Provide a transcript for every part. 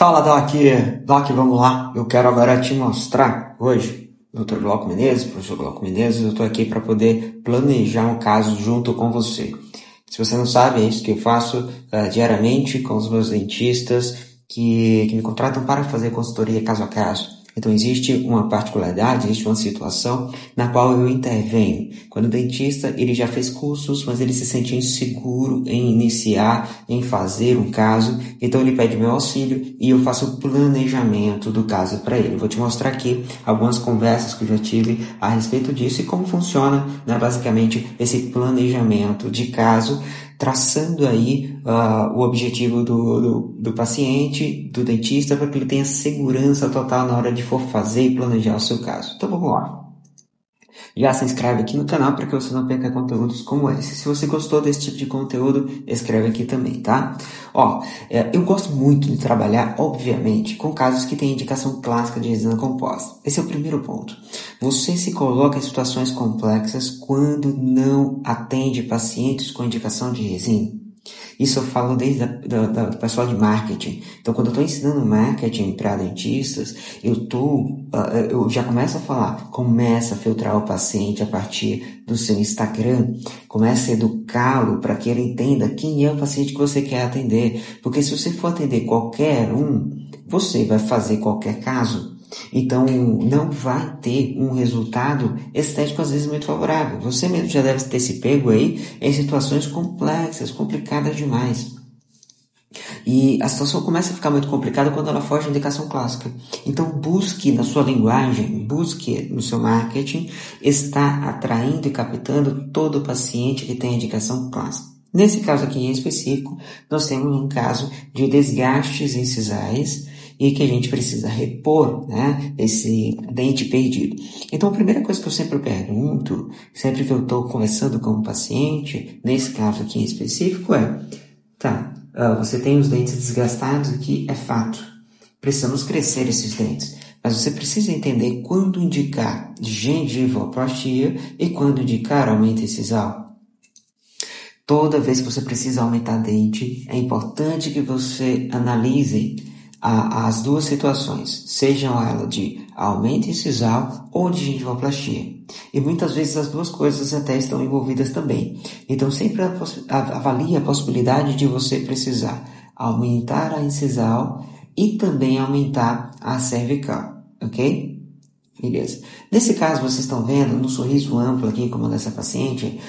Fala, Doc! Doc, vamos lá. Eu quero agora te mostrar hoje, Dr. Glauco Menezes, professor Glauco Menezes, eu estou aqui para poder planejar um caso junto com você. Se você não sabe, é isso que eu faço diariamente com os meus dentistas que me contratam para fazer consultoria caso a caso. Então existe uma particularidade, existe uma situação na qual eu intervenho. Quando o dentista ele já fez cursos, mas ele se sente inseguro em iniciar, em fazer um caso, então ele pede meu auxílio e eu faço o planejamento do caso para ele. Eu vou te mostrar aqui algumas conversas que eu já tive a respeito disso e como funciona, né, basicamente esse planejamento de caso, traçando aí o objetivo do paciente, do dentista, para que ele tenha segurança total na hora de for fazer e planejar o seu caso. Então vamos lá. Já se inscreve aqui no canal para que você não perca conteúdos como esse. Se você gostou desse tipo de conteúdo, escreve aqui também, tá? Eu gosto muito de trabalhar, obviamente, com casos que têm indicação clássica de resina composta. Esse é o primeiro ponto. Você se coloca em situações complexas quando não atende pacientes com indicação de resina. Isso eu falo desde do pessoal de marketing. Então, quando eu estou ensinando marketing para dentistas, eu já começo a falar, começa a filtrar o paciente a partir do seu Instagram, começa a educá-lo para que ele entenda quem é o paciente que você quer atender. Porque se você for atender qualquer um, você vai fazer qualquer caso. Então, não vai ter um resultado estético às vezes muito favorável. Você mesmo já deve ter se pego aí em situações complexas, complicadas demais. E a situação começa a ficar muito complicada quando ela foge da indicação clássica. Então, busque na sua linguagem, busque no seu marketing, estar atraindo e captando todo paciente que tem indicação clássica. Nesse caso aqui em específico, nós temos um caso de desgastes incisais e que a gente precisa repor, né, esse dente perdido. Então, a primeira coisa que eu sempre pergunto, sempre que eu estou conversando com um paciente, nesse caso aqui em específico, você tem os dentes desgastados aqui, é fato. Precisamos crescer esses dentes. Mas você precisa entender quando indicar gengivoplastia e quando indicar aumento incisal. Toda vez que você precisa aumentar dente, é importante que você analise as duas situações, sejam elas de aumento incisal ou de gengivoplastia. E muitas vezes as duas coisas até estão envolvidas também. Então sempre avalie a possibilidade de você precisar aumentar a incisal e também aumentar a cervical, ok? Beleza. Nesse caso, vocês estão vendo, no sorriso amplo aqui, como dessa paciente,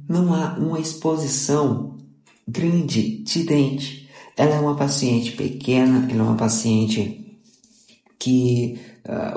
não há uma exposição grande de dente. Ela é uma paciente pequena, ela é uma paciente que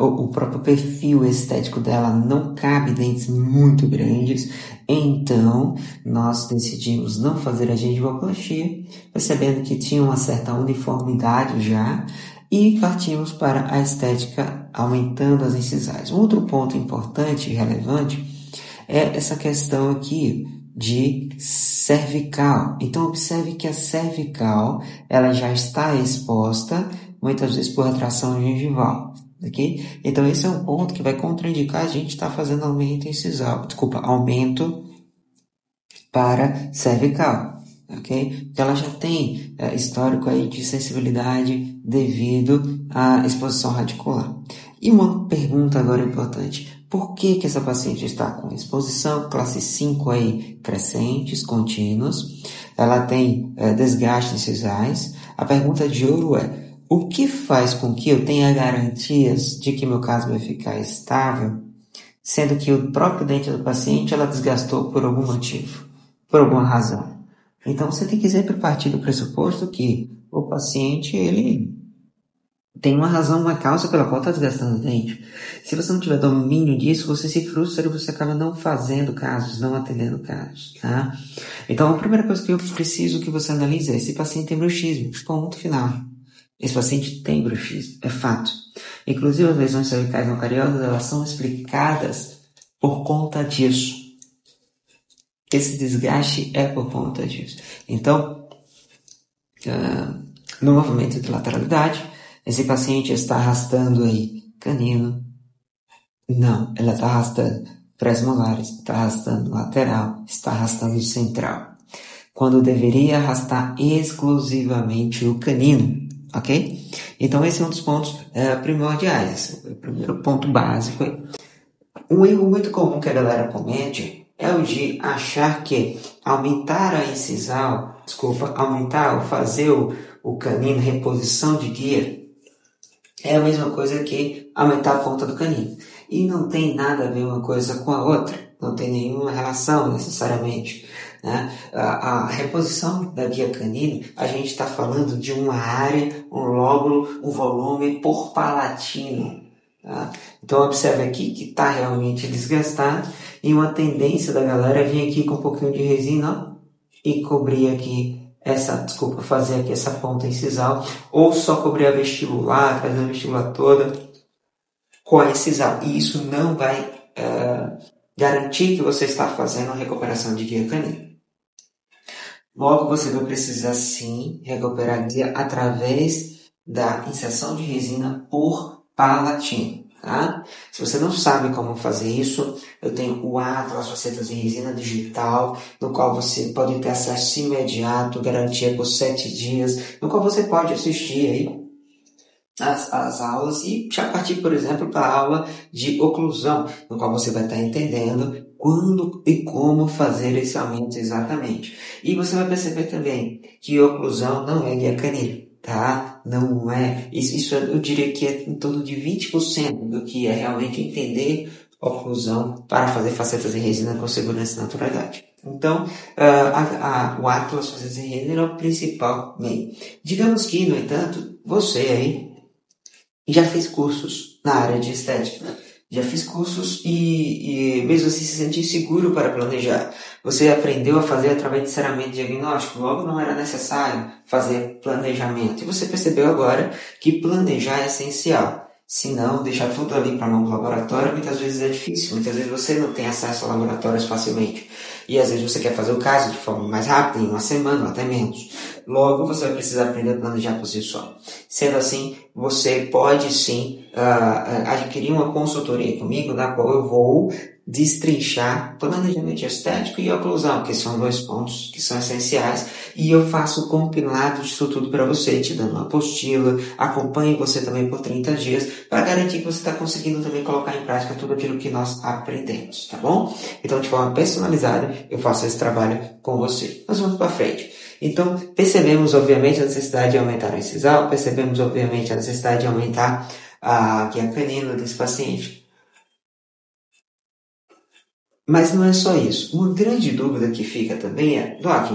o próprio perfil estético dela não cabe dentes muito grandes, então nós decidimos não fazer a gengivoplastia, percebendo que tinha uma certa uniformidade já, e partimos para a estética aumentando as incisais. Um outro ponto importante e relevante é essa questão aqui de cervical. Então observe que a cervical ela já está exposta muitas vezes por retração gengival, ok? Então esse é um ponto que vai contraindicar a gente estar fazendo aumento para cervical, ok? Porque ela já tem histórico aí de sensibilidade devido à exposição radicular. E uma pergunta agora importante. Por que essa paciente está com exposição classe 5 aí crescentes, contínuas? Ela tem desgastes incisais. A pergunta de ouro é: o que faz com que eu tenha garantias de que meu caso vai ficar estável, sendo que o próprio dente do paciente ela desgastou por algum motivo, por alguma razão? Então você tem que sempre partir do pressuposto que o paciente ele tem uma razão, uma causa pela qual está desgastando o dente. Se você não tiver domínio disso, você se frustra e você acaba não fazendo casos, não atendendo casos, tá? Então, a primeira coisa que eu preciso que você analise é: esse paciente tem bruxismo. Ponto final. Esse paciente tem bruxismo, é fato. Inclusive, as lesões cervicais não cariosas, elas são explicadas por conta disso. Esse desgaste é por conta disso. Então, no movimento de lateralidade, esse paciente está arrastando aí canino. Não, ela está arrastando pré-molares, está arrastando lateral, está arrastando central. Quando deveria arrastar exclusivamente o canino, ok? Então esse é um dos pontos primordiais. O primeiro ponto básico é um erro muito comum que a galera comete é o de achar que aumentar a incisal, aumentar ou fazer o canino, reposição de guia, é a mesma coisa que aumentar a ponta do canino. E não tem nada a ver uma coisa com a outra, não tem nenhuma relação necessariamente. Né? A reposição da guia canina, a gente está falando de uma área, um lóbulo, um volume por palatino. Tá? Então observe aqui que está realmente desgastado e uma tendência da galera é vir aqui com um pouquinho de resina e cobrir aqui fazer aqui essa ponta incisal, ou só cobrir a vestibular, fazer a vestibular toda com a incisal. E isso não vai garantir que você está fazendo a recuperação de guia canina. Logo, você vai precisar sim recuperar a guia através da inserção de resina por palatino. Tá? Se você não sabe como fazer isso, eu tenho o Atlas Facetas em Resina Digital, no qual você pode ter acesso imediato, garantia por 7 dias, no qual você pode assistir aí as aulas e já partir, por exemplo, para a aula de oclusão, no qual você vai estar entendendo quando e como fazer esse aumento exatamente. E você vai perceber também que oclusão não é guia canina. Tá? Não é. Isso eu diria que é em torno de 20% do que é realmente entender oclusão para fazer facetas em resina com segurança e naturalidade. Então, o Atlas Facetas em Resina é o principal meio. Digamos que, no entanto, você aí já fez cursos na área de estética. Já fiz cursos e mesmo assim se sentir seguro para planejar. Você aprendeu a fazer através de ceramento diagnóstico, logo não era necessário fazer planejamento. E você percebeu agora que planejar é essencial. Se não, deixar tudo ali para a mão do laboratório, muitas vezes é difícil. Muitas vezes você não tem acesso a laboratórios facilmente. E às vezes você quer fazer o caso de forma mais rápida, em uma semana ou até menos. Logo, você vai precisar aprender a planejar por si só. Sendo assim, você pode sim adquirir uma consultoria comigo, na qual eu vou destrinchar planejamento estético e oclusão, que são 2 pontos que são essenciais, e eu faço o compilado disso tudo para você, te dando uma apostila, acompanho você também por 30 dias, para garantir que você está conseguindo também colocar em prática tudo aquilo que nós aprendemos, tá bom? Então, de forma personalizada, eu faço esse trabalho com você. Nós vamos para frente. Então, percebemos, obviamente, a necessidade de aumentar a incisal, percebemos, obviamente, a necessidade de aumentar a guia canina desse paciente. Mas não é só isso. Uma grande dúvida que fica também é, Doc,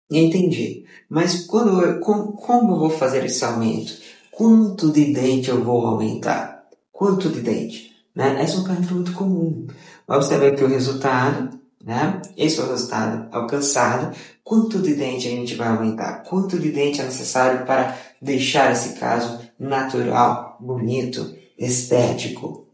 entendi, mas como eu vou fazer esse aumento? Quanto de dente eu vou aumentar? Quanto de dente? Né? Essa é uma pergunta muito comum. Observe aqui o resultado, né? Esse é o resultado alcançado. Quanto de dente a gente vai aumentar? Quanto de dente é necessário para deixar esse caso natural, bonito, estético?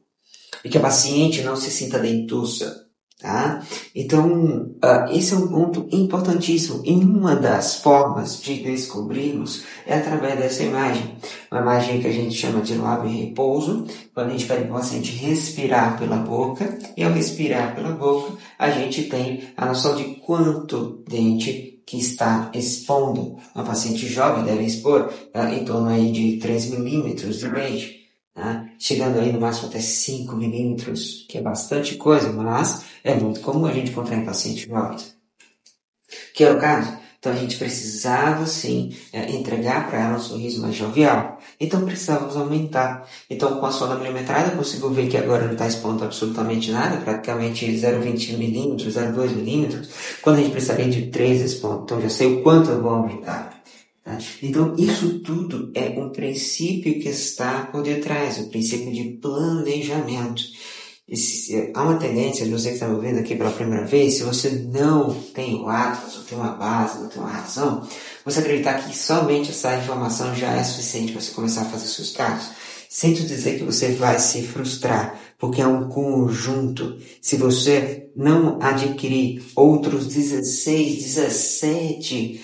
E que a paciente não se sinta dentuça. Tá? Então, esse é um ponto importantíssimo. E uma das formas de descobrirmos é através dessa imagem. Uma imagem que a gente chama de lábio em repouso, quando a gente pede para o paciente respirar pela boca, e ao respirar pela boca, a gente tem a noção de quanto dente que está expondo. Uma paciente jovem deve expor em torno aí de 3 milímetros de dente. Tá? Chegando aí no máximo até 5 milímetros, que é bastante coisa, mas é muito comum a gente encontrar em pacientes jovens. Que é o caso? Então a gente precisava sim entregar para ela um sorriso mais jovial. Então precisávamos aumentar. Então com a sonda milimetrada eu consigo ver que agora não está expondo absolutamente nada, praticamente 0,20 milímetros, 0,2 milímetros, quando a gente precisaria de 3 expondo. Então já sei o quanto eu vou aumentar. Então, isso tudo é um princípio que está por detrás, o princípio de planejamento. Há uma tendência de você que está me ouvindo aqui pela primeira vez, se você não tem o Atlas, ou tem uma base, ou tem uma razão, você acreditar que somente essa informação já é suficiente para você começar a fazer seus casos. Sinto dizer que você vai se frustrar, porque é um conjunto. Se você não adquirir outros 16, 17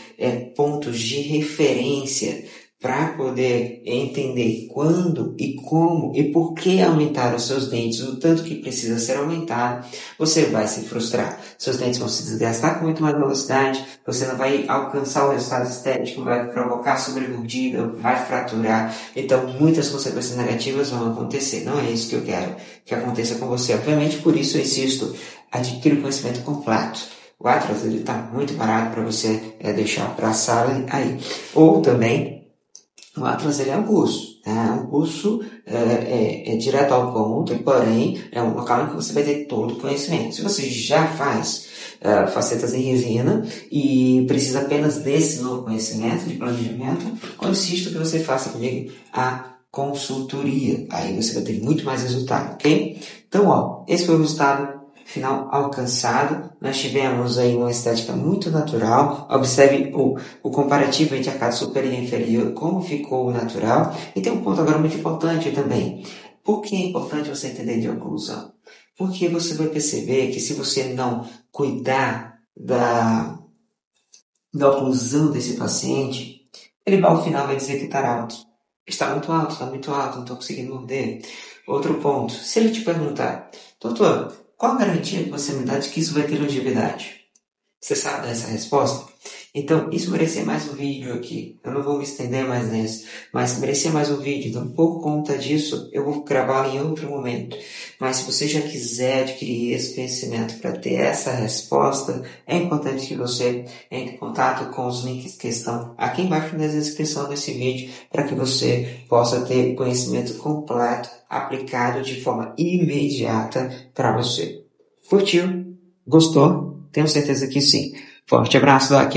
pontos de referência para poder entender quando e como e por que aumentar os seus dentes, o tanto que precisa ser aumentado, você vai se frustrar. Seus dentes vão se desgastar com muito mais velocidade, você não vai alcançar o resultado estético, vai provocar sobremordida, vai fraturar. Então, muitas consequências negativas vão acontecer. Não é isso que eu quero que aconteça com você. Obviamente, por isso eu insisto, adquira o conhecimento completo. O Atlas está muito barato para você deixar para a sala aí. Ou também, o Atlas ele é um curso. É um curso direto ao ponto, porém é um local em que você vai ter todo o conhecimento. Se você já faz facetas em resina e precisa apenas desse novo conhecimento de planejamento, eu insisto que você faça comigo a consultoria. Aí você vai ter muito mais resultado, ok? Então, esse foi o resultado final alcançado. Nós tivemos aí uma estética muito natural. Observe o comparativo entre a arcada superior e inferior, como ficou natural. E tem um ponto agora muito importante também. Por que é importante você entender de oclusão? Porque você vai perceber que se você não cuidar da oclusão desse paciente, ele ao final vai dizer que está alto. Está muito alto, não estou conseguindo morder. Outro ponto, se ele te perguntar, doutor, qual a garantia que você me dá de que isso vai ter longevidade? Você sabe dar essa resposta? Então, isso merecia mais um vídeo aqui. Eu não vou me estender mais nesse, mas merecia mais um vídeo. Então, por conta disso, eu vou gravar em outro momento. Mas se você já quiser adquirir esse conhecimento para ter essa resposta, é importante que você entre em contato com os links que estão aqui embaixo na descrição desse vídeo, para que você possa ter conhecimento completo, aplicado de forma imediata para você. Curtiu? Gostou? Tenho certeza que sim. Forte abraço, Doc.